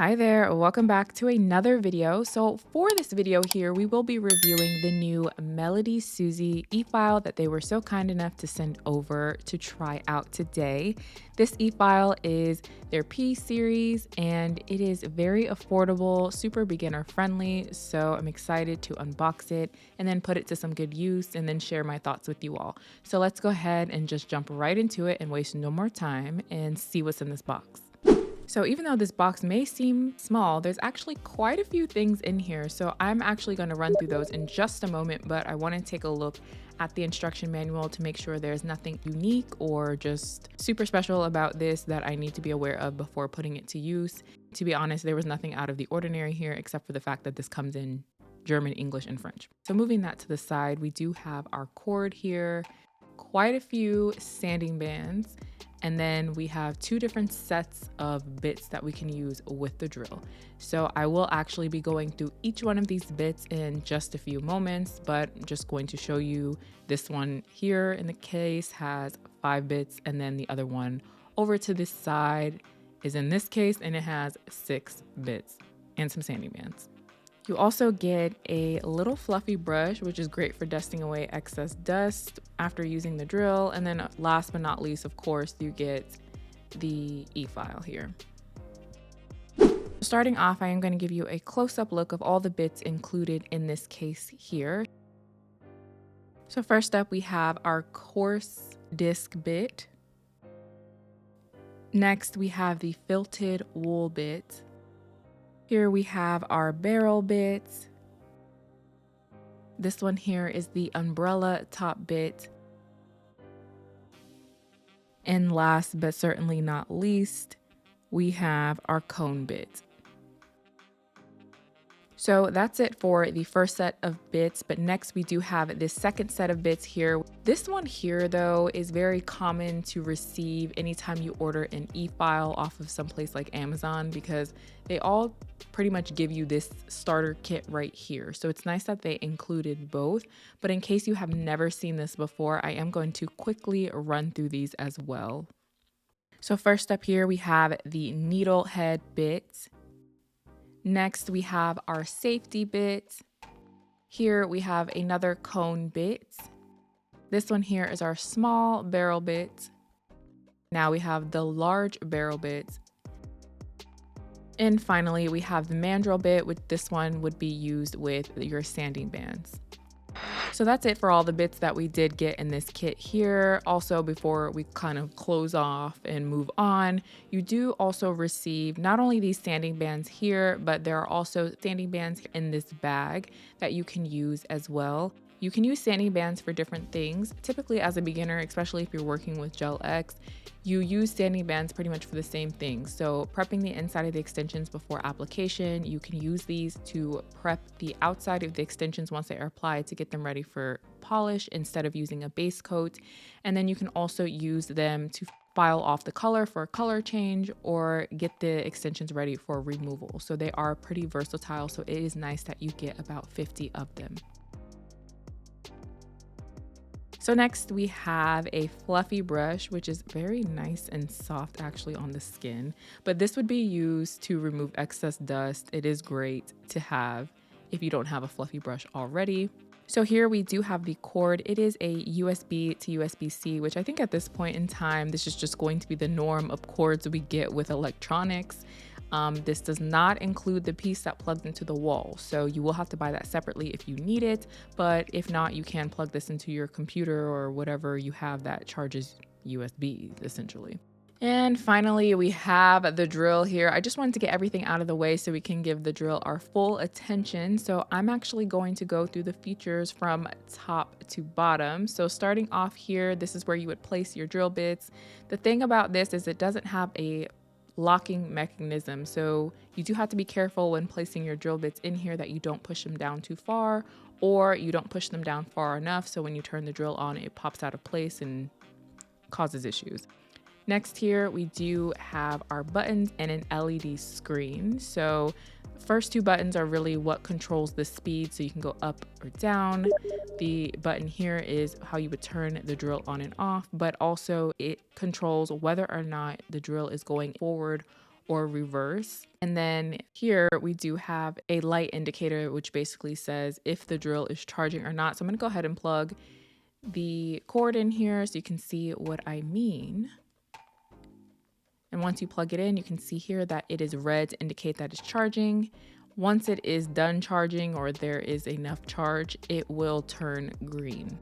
Hi there, welcome back to another video. So for this video here, we will be reviewing the new MelodySusie e-file that they were so kind enough to send over to try out today. This e-file is their P series and it is very affordable, super beginner friendly. So I'm excited to unbox it and then put it to some good use and then share my thoughts with you all. So let's go ahead and just jump right into it and waste no more time and see what's in this box. So even though this box may seem small, there's actually quite a few things in here. So I'm actually going to run through those in just a moment, but I want to take a look at the instruction manual to make sure there's nothing unique or just super special about this that I need to be aware of before putting it to use. To be honest, there was nothing out of the ordinary here except for the fact that this comes in German, English, and French. So moving that to the side, we do have our cord here, quite a few sanding bands, and then we have two different sets of bits that we can use with the drill. So I will actually be going through each one of these bits in just a few moments, but I'm just going to show you this one here in the case has 5 bits, and then the other one over to this side is in this case and it has 6 bits and some sanding bands. You also get a little fluffy brush, which is great for dusting away excess dust after using the drill. And then last but not least, of course, you get the e-file here. Starting off, I am going to give you a close-up look of all the bits included in this case here. So first up, we have our coarse disc bit. Next, we have the felted wool bit. Here we have our barrel bit. This one here is the umbrella top bit. And last but certainly not least, we have our cone bit. So that's it for the first set of bits, but next we do have this second set of bits here. This one here though is very common to receive anytime you order an e-file off of someplace like Amazon, because they all pretty much give you this starter kit right here. So it's nice that they included both, but in case you have never seen this before, I am going to quickly run through these as well. So first up here we have the needle head bit. Next, we have our safety bit. Here we have another cone bit. This one here is our small barrel bit. Now we have the large barrel bit. And finally, we have the mandrel bit, which this one would be used with your sanding bands. So that's it for all the bits that we did get in this kit here. Also, before we kind of close off and move on, you do also receive not only these sanding bands here, but there are also sanding bands in this bag that you can use as well. You can use sanding bands for different things. Typically as a beginner, especially if you're working with Gel X, you use sanding bands pretty much for the same thing. So prepping the inside of the extensions before application, you can use these to prep the outside of the extensions once they are applied to get them ready for polish instead of using a base coat. And then you can also use them to file off the color for a color change or get the extensions ready for removal. So they are pretty versatile. So it is nice that you get about 50 of them. So next we have a fluffy brush, which is very nice and soft actually on the skin, but this would be used to remove excess dust. It is great to have if you don't have a fluffy brush already. So here we do have the cord. It is a USB to USB-C, which I think at this point in time, this is just going to be the norm of cords we get with electronics. This does not include the piece that plugs into the wall, so you will have to buy that separately if you need it, but if not, you can plug this into your computer or whatever you have that charges USB essentially. And finally, we have the drill here. I just wanted to get everything out of the way so we can give the drill our full attention. So I'm actually going to go through the features from top to bottom. So starting off here, this is where you would place your drill bits. The thing about this is it doesn't have a locking mechanism, so you do have to be careful when placing your drill bits in here that you don't push them down too far or you don't push them down far enough so when you turn the drill on it pops out of place and causes issues. Next here we do have our buttons and an LED screen. So first two buttons are really what controls the speed, so you can go up or down. The button here is how you would turn the drill on and off, but also it controls whether or not the drill is going forward or reverse. And then here we do have a light indicator, which basically says if the drill is charging or not. So I'm going to go ahead and plug the cord in here so you can see what I mean. And once you plug it in, you can see here that it is red to indicate that it's charging. Once it is done charging or there is enough charge, it will turn green.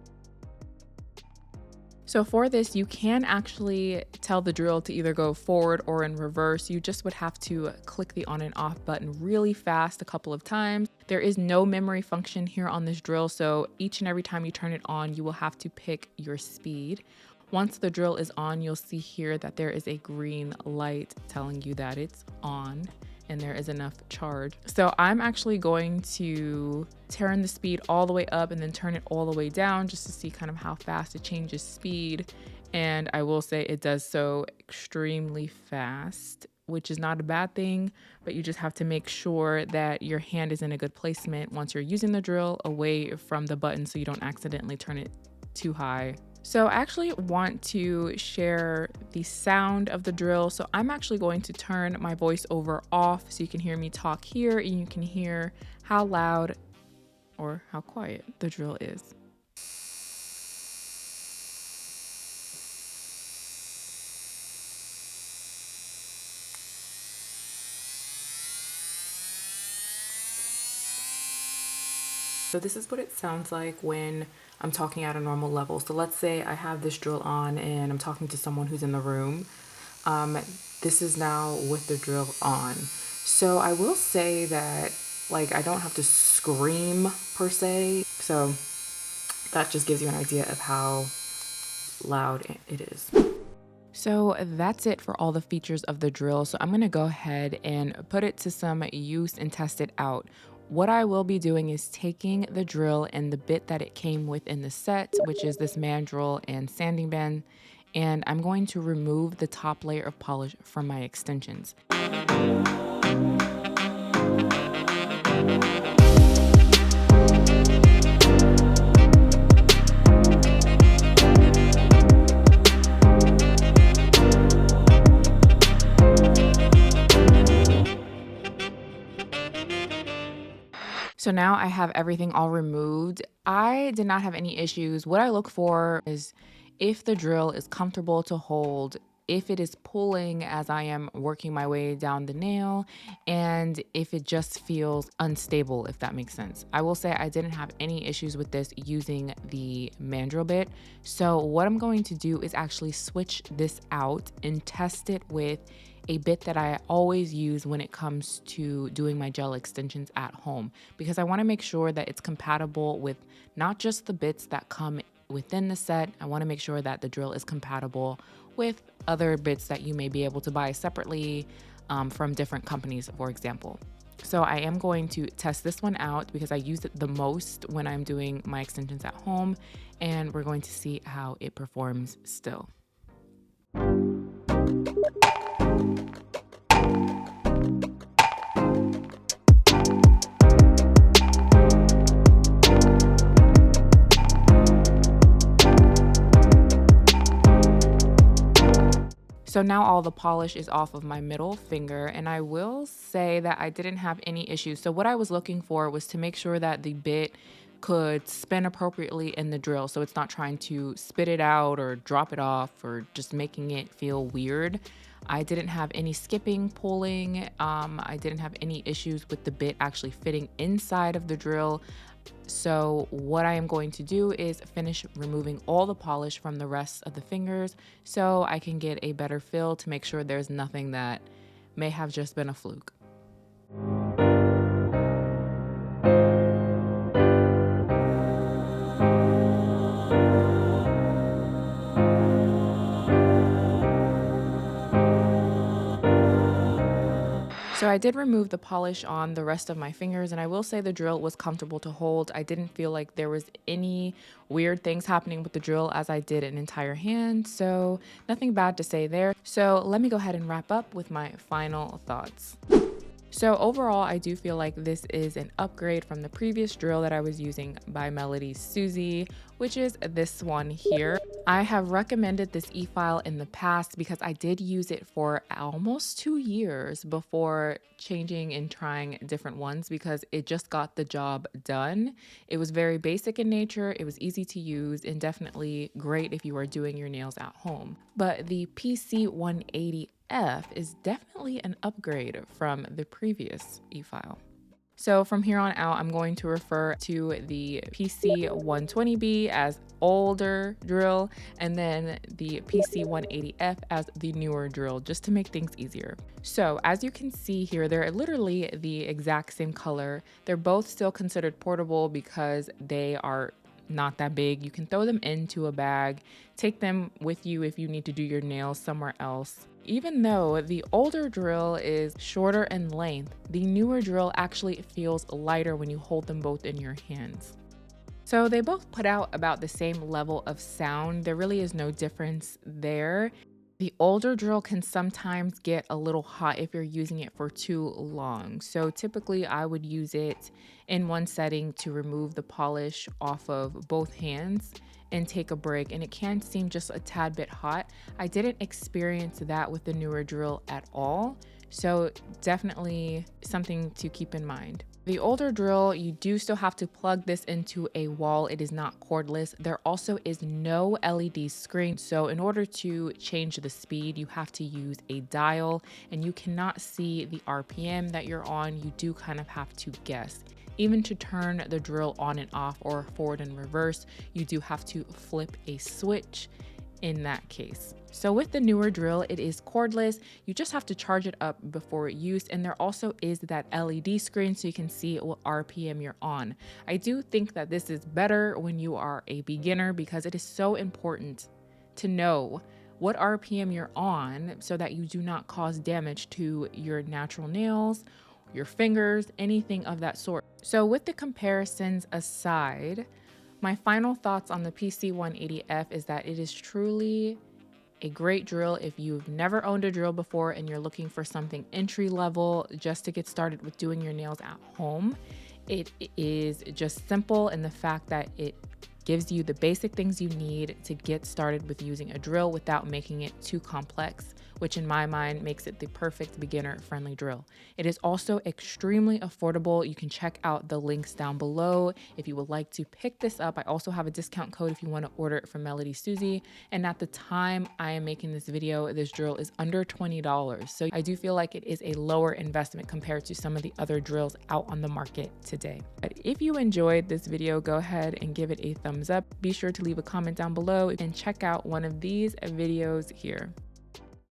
So for this, you can actually tell the drill to either go forward or in reverse. You just would have to click the on and off button really fast a couple of times. There is no memory function here on this drill, so each and every time you turn it on, you will have to pick your speed. Once the drill is on, you'll see here that there is a green light telling you that it's on and there is enough charge. So I'm actually going to turn the speed all the way up and then turn it all the way down just to see kind of how fast it changes speed. And I will say it does so extremely fast, which is not a bad thing, but you just have to make sure that your hand is in a good placement once you're using the drill away from the button so you don't accidentally turn it too high. So I actually want to share the sound of the drill. So I'm actually going to turn my voiceover off so you can hear me talk here and you can hear how loud or how quiet the drill is. So this is what it sounds like when I'm talking at a normal level. So let's say I have this drill on and I'm talking to someone who's in the room. This is now with the drill on. So I will say that like I don't have to scream per se. So that just gives you an idea of how loud it is. So that's it for all the features of the drill. So I'm going to go ahead and put it to some use and test it out. What I will be doing is taking the drill and the bit that it came with in the set, which is this mandrel and sanding band, and I'm going to remove the top layer of polish from my extensions. So now I have everything all removed. I did not have any issues. What I look for is if the drill is comfortable to hold, if it is pulling as I am working my way down the nail, and if it just feels unstable, if that makes sense. I will say I didn't have any issues with this using the mandrel bit. So what I'm going to do is actually switch this out and test it with a bit that I always use when it comes to doing my gel extensions at home, because I want to make sure that it's compatible with not just the bits that come within the set. I want to make sure that the drill is compatible with other bits that you may be able to buy separately from different companies, for example. So I am going to test this one out because I use it the most when I'm doing my extensions at home, and we're going to see how it performs still. So now all the polish is off of my middle finger, and I will say that I didn't have any issues. So what I was looking for was to make sure that the bit could spin appropriately in the drill, so it's not trying to spit it out or drop it off or just making it feel weird. I didn't have any skipping, pulling. I didn't have any issues with the bit actually fitting inside of the drill. So what I am going to do is finish removing all the polish from the rest of the fingers so I can get a better feel to make sure there's nothing that may have just been a fluke. So I did remove the polish on the rest of my fingers, and I will say the drill was comfortable to hold. I didn't feel like there was any weird things happening with the drill as I did an entire hand, so nothing bad to say there. So let me go ahead and wrap up with my final thoughts. So overall, I do feel like this is an upgrade from the previous drill that I was using by MelodySusie, which is this one here. I have recommended this e-file in the past because I did use it for almost 2 years before changing and trying different ones because it just got the job done. It was very basic in nature, it was easy to use, and definitely great if you are doing your nails at home. But the PC 180F is definitely an upgrade from the previous e-file. So from here on out, I'm going to refer to the PC 120B as older drill and then the PC 180F as the newer drill, just to make things easier. So as you can see here, they're literally the exact same color. They're both still considered portable because they are not that big. You can throw them into a bag, take them with you if you need to do your nails somewhere else. Even though the older drill is shorter in length, the newer drill actually feels lighter when you hold them both in your hands. So they both put out about the same level of sound. There really is no difference there. The older drill can sometimes get a little hot if you're using it for too long. So typically I would use it in one setting to remove the polish off of both hands and take a break, and it can seem just a tad bit hot. I didn't experience that with the newer drill at all, so definitely something to keep in mind. The older drill, you do still have to plug this into a wall. It is not cordless. There also is no LED screen, so in order to change the speed, you have to use a dial, and you cannot see the RPM that you're on. You do kind of have to guess. Even to turn the drill on and off or forward and reverse, you do have to flip a switch in that case. So with the newer drill, it is cordless. You just have to charge it up before use, and there also is that LED screen so you can see what RPM you're on. I do think that this is better when you are a beginner because it is so important to know what RPM you're on so that you do not cause damage to your natural nails, your fingers, anything of that sort. So with the comparisons aside, my final thoughts on the PC 180F is that it is truly a great drill if you've never owned a drill before and you're looking for something entry level just to get started with doing your nails at home. It is just simple in the fact that it gives you the basic things you need to get started with using a drill without making it too complex, which in my mind makes it the perfect beginner-friendly drill. It is also extremely affordable. You can check out the links down below if you would like to pick this up. I also have a discount code if you want to order it from MelodySusie. And at the time I am making this video, this drill is under $20. So I do feel like it is a lower investment compared to some of the other drills out on the market today. But if you enjoyed this video, go ahead and give it a thumbs up. Be sure to leave a comment down below and check out one of these videos here.